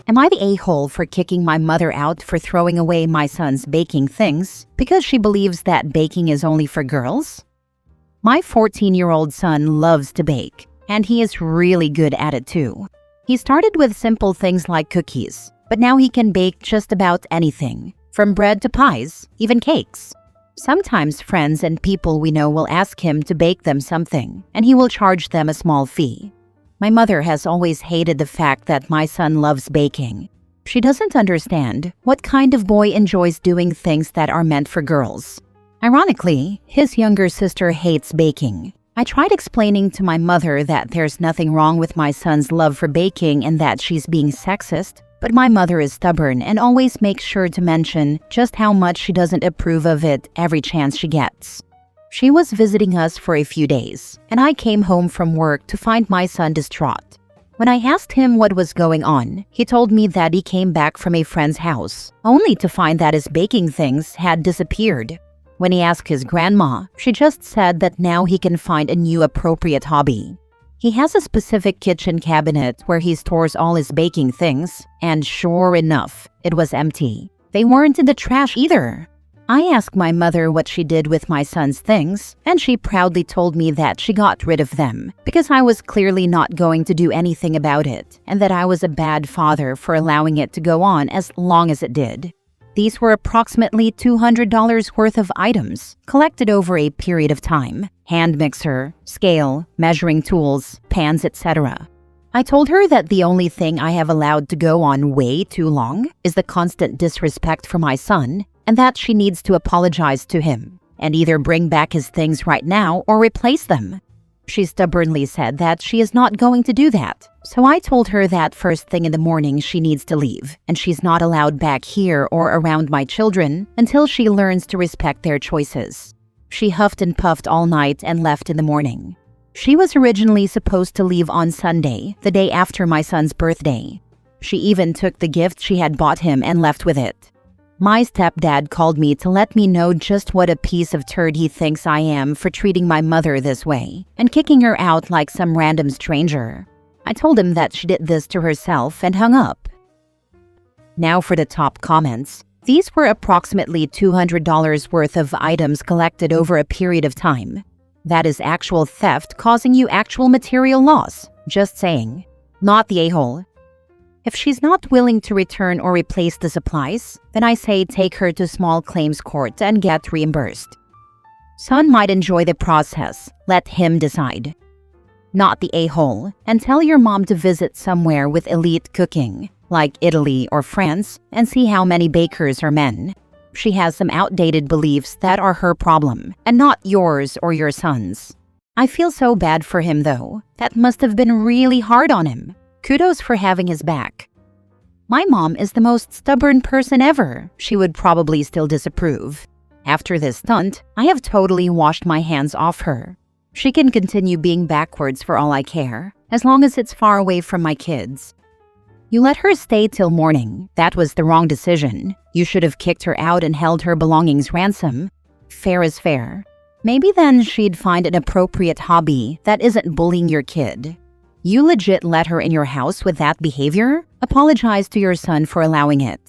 Am I the a-hole for kicking my mother out for throwing away my son's baking things because she believes that baking is only for girls? My 14-year-old son loves to bake, and he is really good at it too. He started with simple things like cookies, but now he can bake just about anything, from bread to pies, even cakes. Sometimes friends and people we know will ask him to bake them something, and he will charge them a small fee. My mother has always hated the fact that my son loves baking. She doesn't understand what kind of boy enjoys doing things that are meant for girls. Ironically, his younger sister hates baking. I tried explaining to my mother that there's nothing wrong with my son's love for baking and that she's being sexist, but my mother is stubborn and always makes sure to mention just how much she doesn't approve of it every chance she gets. She was visiting us for a few days, and I came home from work to find my son distraught. When I asked him what was going on, he told me that he came back from a friend's house, only to find that his baking things had disappeared. When he asked his grandma, she just said that now he can find a new appropriate hobby. He has a specific kitchen cabinet where he stores all his baking things, and sure enough, it was empty. They weren't in the trash either. I asked my mother what she did with my son's things, and she proudly told me that she got rid of them because I was clearly not going to do anything about it, and that I was a bad father for allowing it to go on as long as it did. These were approximately $200 worth of items collected over a period of time: hand mixer, scale, measuring tools, pans, etc. I told her that the only thing I have allowed to go on way too long is the constant disrespect for my son, and that she needs to apologize to him and either bring back his things right now or replace them. She stubbornly said that she is not going to do that, so I told her that first thing in the morning she needs to leave, and she's not allowed back here or around my children until she learns to respect their choices. She huffed and puffed all night and left in the morning. She was originally supposed to leave on Sunday, the day after my son's birthday. She even took the gift she had bought him and left with it. My stepdad called me to let me know just what a piece of turd he thinks I am for treating my mother this way and kicking her out like some random stranger. I told him that she did this to herself and hung up. Now for the top comments. These were approximately $200 worth of items collected over a period of time. That is actual theft causing you actual material loss. Just saying. Not the a-hole. If she's not willing to return or replace the supplies, then I say take her to small claims court and get reimbursed. Son might enjoy the process. Let him decide. Not the a-hole, and tell your mom to visit somewhere with elite cooking, like Italy or France, and see how many bakers are men. She has some outdated beliefs that are her problem, and not yours or your son's. I feel so bad for him though. That must have been really hard on him. Kudos for having his back. My mom is the most stubborn person ever. She would probably still disapprove. After this stunt, I have totally washed my hands off her. She can continue being backwards for all I care, as long as it's far away from my kids. You let her stay till morning. That was the wrong decision. You should have kicked her out and held her belongings ransom. Fair is fair. Maybe then she'd find an appropriate hobby that isn't bullying your kid. You legit let her in your house with that behavior? Apologize to your son for allowing it.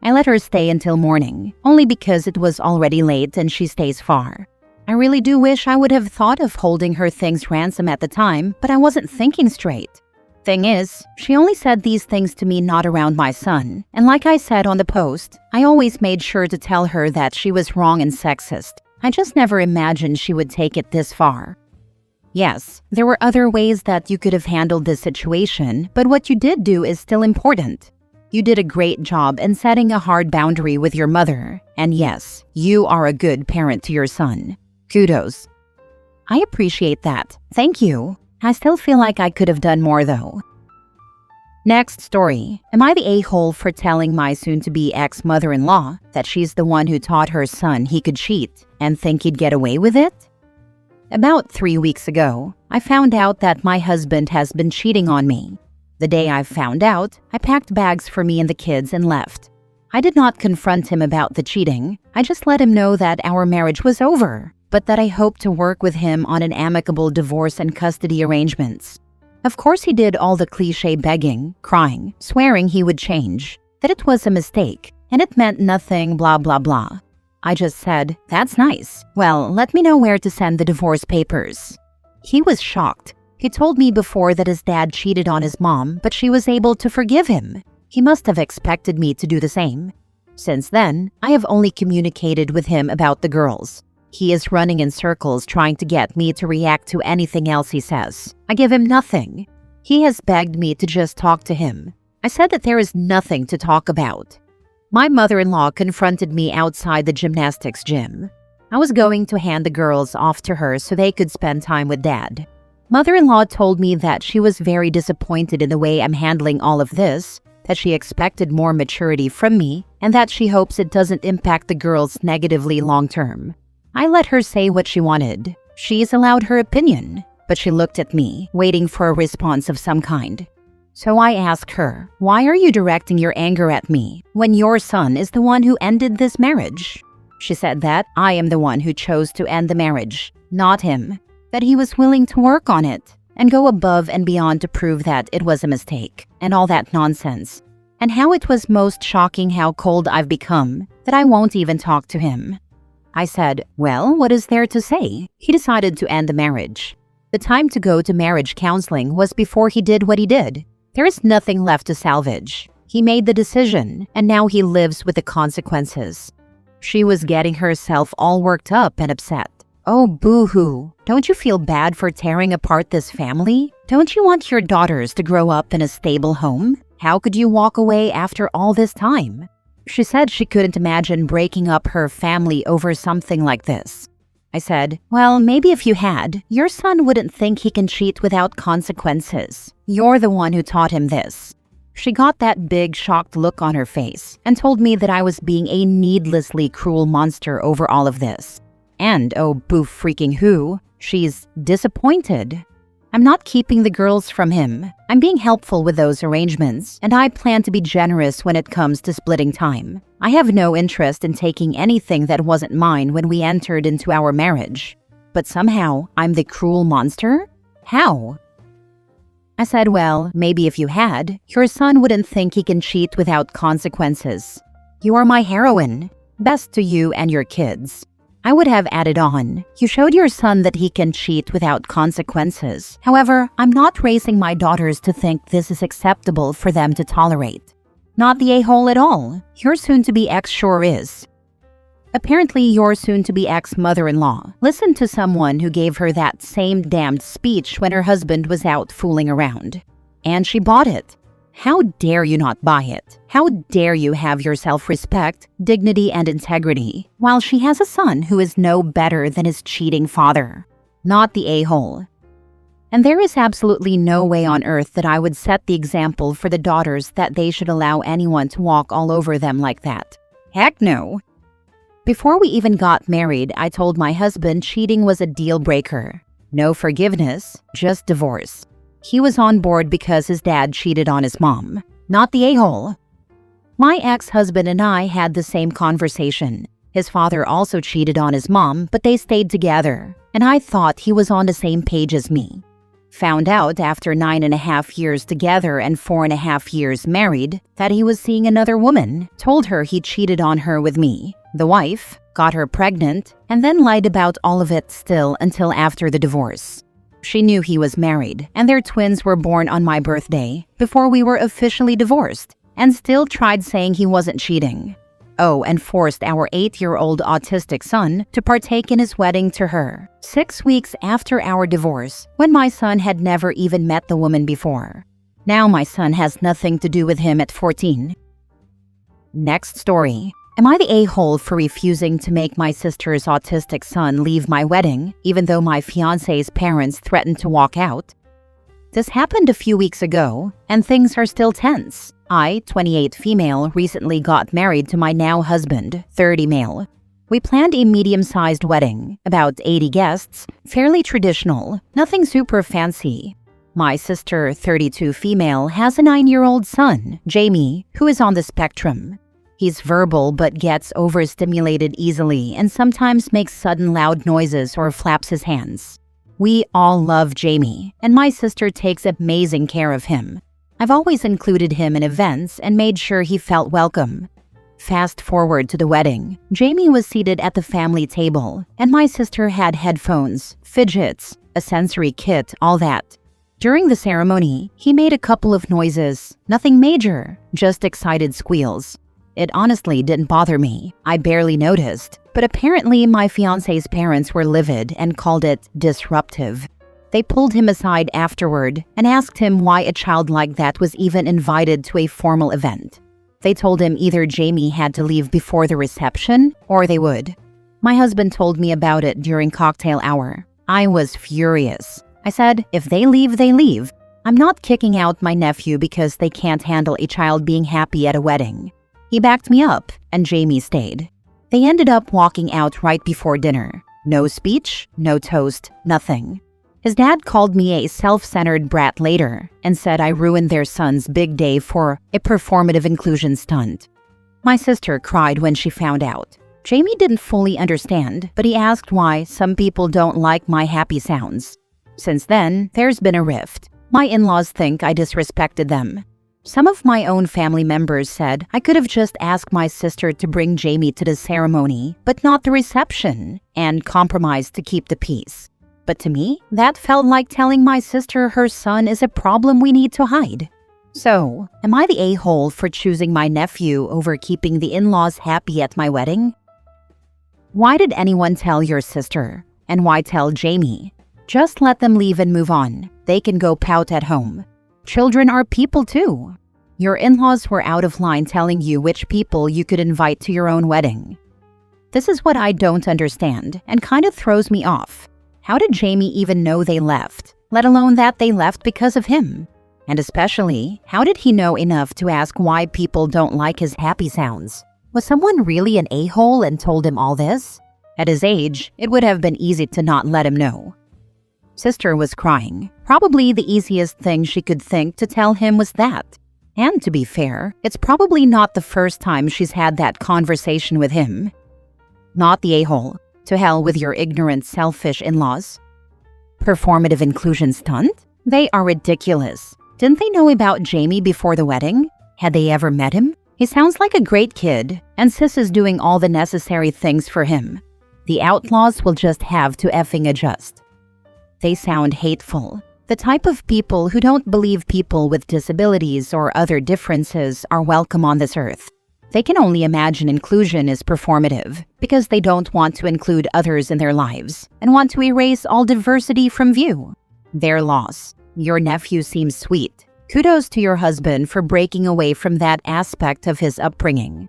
I let her stay until morning, only because it was already late and she stays far. I really do wish I would have thought of holding her things ransom at the time, but I wasn't thinking straight. Thing is, she only said these things to me not around my son, and like I said on the post, I always made sure to tell her that she was wrong and sexist. I just never imagined she would take it this far. Yes, there were other ways that you could have handled this situation, but what you did do is still important. You did a great job in setting a hard boundary with your mother, and yes, you are a good parent to your son. Kudos. I appreciate that. Thank you. I still feel like I could have done more though. Next story. Am I the a-hole for telling my soon-to-be ex-mother-in-law that she's the one who taught her son he could cheat and think he'd get away with it? About 3 weeks ago, I found out that my husband has been cheating on me. The day I found out, I packed bags for me and the kids and left. I did not confront him about the cheating. I just let him know that our marriage was over, but that I hoped to work with him on an amicable divorce and custody arrangements. Of course he did all the cliché begging, crying, swearing he would change, that it was a mistake, and it meant nothing, blah blah blah. I just said, "That's nice. Well, let me know where to send the divorce papers." He was shocked. He told me before that his dad cheated on his mom, but she was able to forgive him. He must have expected me to do the same. Since then, I have only communicated with him about the girls. He is running in circles trying to get me to react to anything else he says. I give him nothing. He has begged me to just talk to him. I said that there is nothing to talk about. My mother-in-law confronted me outside the gymnastics gym. I was going to hand the girls off to her so they could spend time with Dad. Mother-in-law told me that she was very disappointed in the way I'm handling all of this, that she expected more maturity from me, and that she hopes it doesn't impact the girls negatively long-term. I let her say what she wanted. She's allowed her opinion, but she looked at me, waiting for a response of some kind. So I asked her, "Why are you directing your anger at me when your son is the one who ended this marriage?" She said that I am the one who chose to end the marriage, not him, that he was willing to work on it and go above and beyond to prove that it was a mistake, and all that nonsense, and how it was most shocking how cold I've become, that I won't even talk to him. I said, "Well, what is there to say?" He decided to end the marriage. The time to go to marriage counseling was before he did what he did. There is nothing left to salvage. He made the decision, and now he lives with the consequences. She was getting herself all worked up and upset. Oh, boo-hoo. Don't you feel bad for tearing apart this family? Don't you want your daughters to grow up in a stable home? How could you walk away after all this time? She said she couldn't imagine breaking up her family over something like this. I said, "Well, maybe if you had, your son wouldn't think he can cheat without consequences. You're the one who taught him this." She got that big shocked look on her face and told me that I was being a needlessly cruel monster over all of this. And, oh boo freaking who, she's disappointed. I'm not keeping the girls from him. I'm being helpful with those arrangements, and I plan to be generous when it comes to splitting time. I have no interest in taking anything that wasn't mine when we entered into our marriage. But somehow, I'm the cruel monster? How? I said, "Well, maybe if you had, your son wouldn't think he can cheat without consequences. You are my heroine. Best to you and your kids." I would have added on, "You showed your son that he can cheat without consequences. However, I'm not raising my daughters to think this is acceptable for them to tolerate. Not the a-hole at all. Your soon-to-be ex sure is." Apparently, your soon-to-be ex-mother-in-law listened to someone who gave her that same damned speech when her husband was out fooling around. And she bought it. How dare you not buy it? How dare you have your self-respect, dignity, and integrity, while she has a son who is no better than his cheating father? Not the a-hole. And there is absolutely no way on earth that I would set the example for the daughters that they should allow anyone to walk all over them like that. Heck no. Before we even got married, I told my husband cheating was a deal breaker. No forgiveness, just divorce. He was on board because his dad cheated on his mom, not the a-hole. My ex-husband and I had the same conversation. His father also cheated on his mom, but they stayed together, and I thought he was on the same page as me. Found out after 9.5 years together and 4.5 years married that he was seeing another woman, told her he cheated on her with me, the wife, got her pregnant, and then lied about all of it still until after the divorce. She knew he was married, and their twins were born on my birthday, before we were officially divorced, and still tried saying he wasn't cheating. Oh, and forced our 8-year-old autistic son to partake in his wedding to her, 6 weeks after our divorce, when my son had never even met the woman before. Now my son has nothing to do with him at 14. Next story. Am I the a-hole for refusing to make my sister's autistic son leave my wedding, even though my fiancé's parents threatened to walk out? This happened a few weeks ago, and things are still tense. I, 28 female, recently got married to my now husband, 30 male. We planned a medium-sized wedding, about 80 guests, fairly traditional, nothing super fancy. My sister, 32 female, has a 9-year-old son, Jamie, who is on the spectrum. He's verbal but gets overstimulated easily and sometimes makes sudden loud noises or flaps his hands. We all love Jamie, and my sister takes amazing care of him. I've always included him in events and made sure he felt welcome. Fast forward to the wedding. Jamie was seated at the family table, and my sister had headphones, fidgets, a sensory kit, all that. During the ceremony, he made a couple of noises, nothing major, just excited squeals. It honestly didn't bother me. I barely noticed, but apparently my fiancé's parents were livid and called it disruptive. They pulled him aside afterward and asked him why a child like that was even invited to a formal event. They told him either Jamie had to leave before the reception or they would. My husband told me about it during cocktail hour. I was furious. I said, if they leave, they leave. I'm not kicking out my nephew because they can't handle a child being happy at a wedding. He backed me up, and Jamie stayed. They ended up walking out right before dinner. No speech, no toast, nothing. His dad called me a self-centered brat later and said I ruined their son's big day for a performative inclusion stunt. My sister cried when she found out. Jamie didn't fully understand, but he asked why some people don't like my happy sounds. Since then, there's been a rift. My in-laws think I disrespected them. Some of my own family members said I could have just asked my sister to bring Jamie to the ceremony, but not the reception, and compromised to keep the peace. But to me, that felt like telling my sister her son is a problem we need to hide. So, am I the a-hole for choosing my nephew over keeping the in-laws happy at my wedding? Why did anyone tell your sister? And why tell Jamie? Just let them leave and move on. They can go pout at home. Children are people too. Your in-laws were out of line telling you which people you could invite to your own wedding. This is what I don't understand and kind of throws me off. How did Jamie even know they left, let alone that they left because of him? And especially, how did he know enough to ask why people don't like his happy sounds? Was someone really an a-hole and told him all this? At his age, it would have been easy to not let him know. Sister was crying. Probably the easiest thing she could think to tell him was that. And to be fair, it's probably not the first time she's had that conversation with him. Not the a-hole. To hell with your ignorant, selfish in-laws. Performative inclusion stunt? They are ridiculous. Didn't they know about Jamie before the wedding? Had they ever met him? He sounds like a great kid, and Sis is doing all the necessary things for him. The outlaws will just have to effing adjust. They sound hateful. The type of people who don't believe people with disabilities or other differences are welcome on this earth. They can only imagine inclusion is performative because they don't want to include others in their lives and want to erase all diversity from view. Their loss. Your nephew seems sweet. Kudos to your husband for breaking away from that aspect of his upbringing.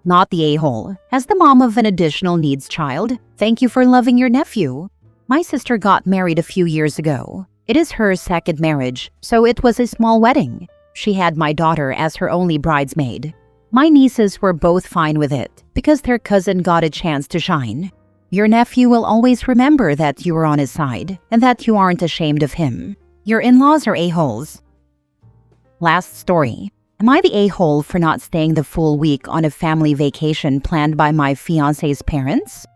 Not the a-hole. As the mom of an additional needs child, thank you for loving your nephew. My sister got married a few years ago. It is her second marriage, so it was a small wedding. She had my daughter as her only bridesmaid. My nieces were both fine with it because their cousin got a chance to shine. Your nephew will always remember that you were on his side and that you aren't ashamed of him. Your in-laws are a-holes. Last story. Am I the a-hole for not staying the full week on a family vacation planned by my fiancé's parents?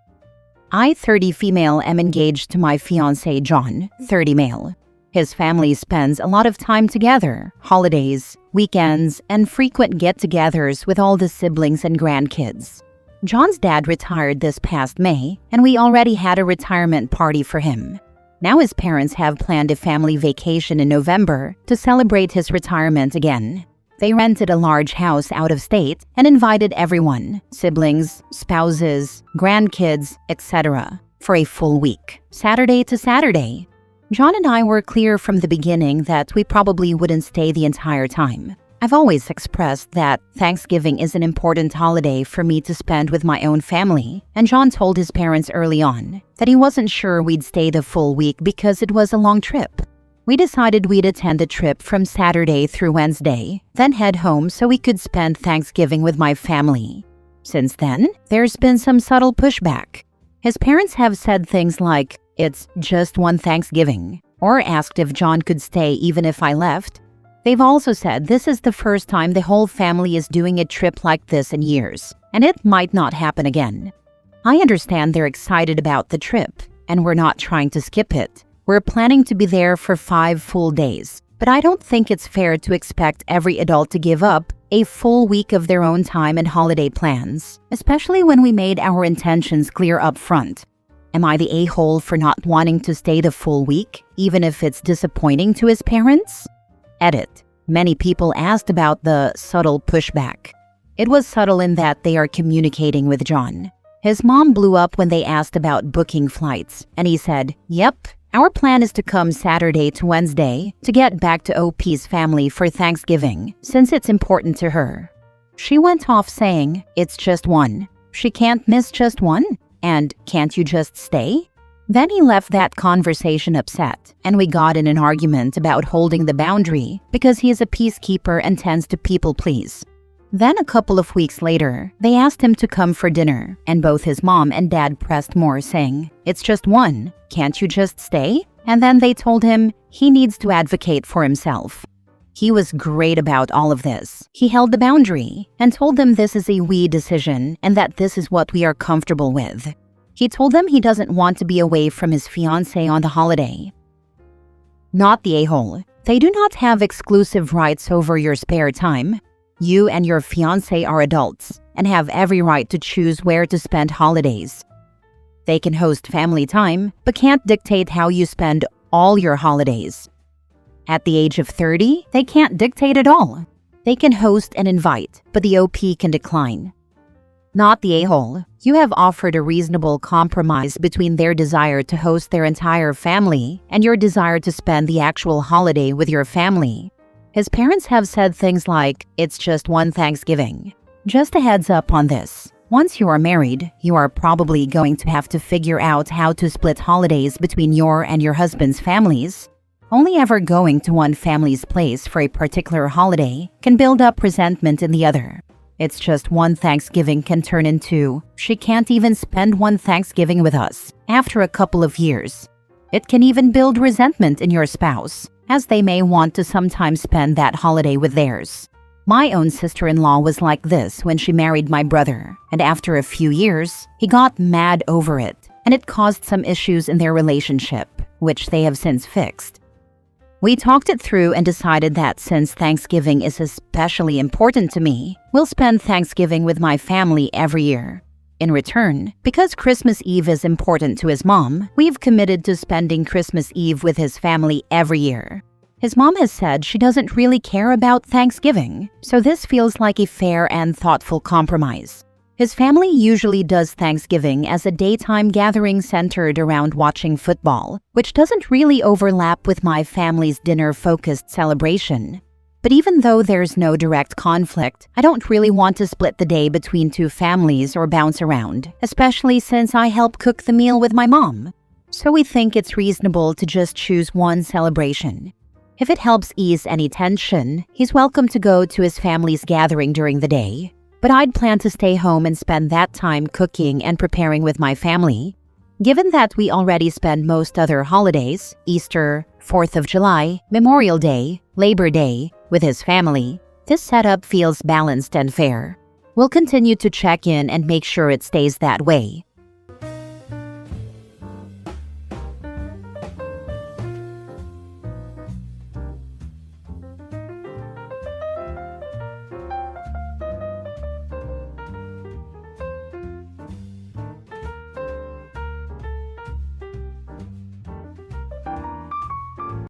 I, 30 female, am engaged to my fiancé John, 30 male. His family spends a lot of time together, holidays, weekends, and frequent get-togethers with all the siblings and grandkids. John's dad retired this past May, and we already had a retirement party for him. Now his parents have planned a family vacation in November to celebrate his retirement again. They rented a large house out of state and invited everyone, siblings, spouses, grandkids, etc., for a full week, Saturday to Saturday. John and I were clear from the beginning that we probably wouldn't stay the entire time. I've always expressed that Thanksgiving is an important holiday for me to spend with my own family, and John told his parents early on that he wasn't sure we'd stay the full week because it was a long trip. We decided we'd attend the trip from Saturday through Wednesday, then head home so we could spend Thanksgiving with my family. Since then, there's been some subtle pushback. His parents have said things like, "It's just one Thanksgiving," or asked if John could stay even if I left. They've also said this is the first time the whole family is doing a trip like this in years, and it might not happen again. I understand they're excited about the trip, and we're not trying to skip it. We're planning to be there for 5 full days, but I don't think it's fair to expect every adult to give up a full week of their own time and holiday plans, especially when we made our intentions clear up front. Am I the a-hole for not wanting to stay the full week, even if it's disappointing to his parents? Edit. Many people asked about the subtle pushback. It was subtle in that they are communicating with John. His mom blew up when they asked about booking flights, and he said, "Yep, our plan is to come Saturday to Wednesday to get back to OP's family for Thanksgiving, since it's important to her." She went off saying, "It's just one. She can't miss just one. And can't you just stay?" Then he left that conversation upset, and we got in an argument about holding the boundary because he is a peacekeeper and tends to people please. Then a couple of weeks later, they asked him to come for dinner, and both his mom and dad pressed more, saying, "It's just one. Can't you just stay?" And then they told him he needs to advocate for himself. He was great about all of this. He held the boundary and told them this is a we decision and that this is what we are comfortable with. He told them he doesn't want to be away from his fiancé on the holiday. Not the a-hole. They do not have exclusive rights over your spare time. You and your fiancé are adults and have every right to choose where to spend holidays. They can host family time, but can't dictate how you spend all your holidays. At the age of 30, they can't dictate at all. They can host and invite, but the OP can decline. Not the a-hole. You have offered a reasonable compromise between their desire to host their entire family and your desire to spend the actual holiday with your family. His parents have said things like, "It's just one Thanksgiving." Just a heads up on this. Once you are married, you are probably going to have to figure out how to split holidays between your and your husband's families. Only ever going to one family's place for a particular holiday can build up resentment in the other. It's just one Thanksgiving can turn into, "She can't even spend one Thanksgiving with us," after a couple of years. It can even build resentment in your spouse, as they may want to sometimes spend that holiday with theirs. My own sister-in-law was like this when she married my brother, and after a few years, he got mad over it, and it caused some issues in their relationship, which they have since fixed. We talked it through and decided that since Thanksgiving is especially important to me, we'll spend Thanksgiving with my family every year. In return, because Christmas Eve is important to his mom, we've committed to spending Christmas Eve with his family every year. His mom has said she doesn't really care about Thanksgiving, so this feels like a fair and thoughtful compromise. His family usually does Thanksgiving as a daytime gathering centered around watching football, which doesn't really overlap with my family's dinner-focused celebration. But even though there's no direct conflict, I don't really want to split the day between two families or bounce around, especially since I help cook the meal with my mom. So we think it's reasonable to just choose one celebration. If it helps ease any tension, he's welcome to go to his family's gathering during the day. But I'd plan to stay home and spend that time cooking and preparing with my family. Given that we already spend most other holidays, Easter, 4th of July, Memorial Day, Labor Day, with his family, this setup feels balanced and fair. We'll continue to check in and make sure it stays that way.